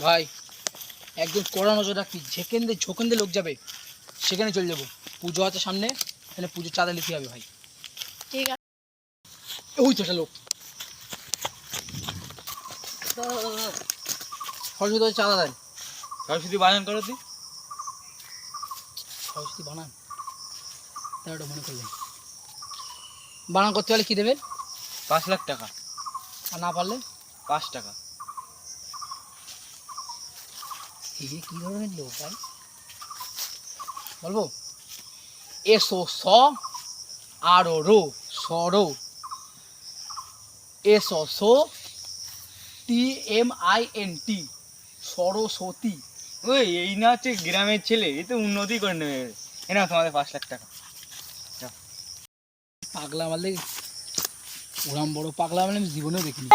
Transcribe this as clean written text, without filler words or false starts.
ভাই একদম কড়া নজর রাখবি, যেখান দিয়ে লোক যাবে সেখানে চলে যাবো। পুজো আছে সামনে, এখানে পুজোর চাঁদা নিতে হবে ভাই। ঠিক আছে। ওই তো একটা লোক, সরস্বতী চাঁদা দেন। সরস্বতী বানান করো তুই। সরস্বতী বানান, তেরোটা মনে করলেন। বানান করতে হলে কী দেবেন? 5 লাখ টাকা। আর না পারলে 5 টাকা। এই যে কী ধরনের লোক ভাই, বলবো? এসো স আর রো সরো, এসো সো TMINT সরস্বতী। ওই এই না হচ্ছে গ্রামের ছেলে, এই তো উন্নতি করে নেবে। এ না তোমাদের 5 লাখ টাকা। পাগলা মারলে, ওরম বড় পাগলা মানে আমি জীবনেও দেখিনি।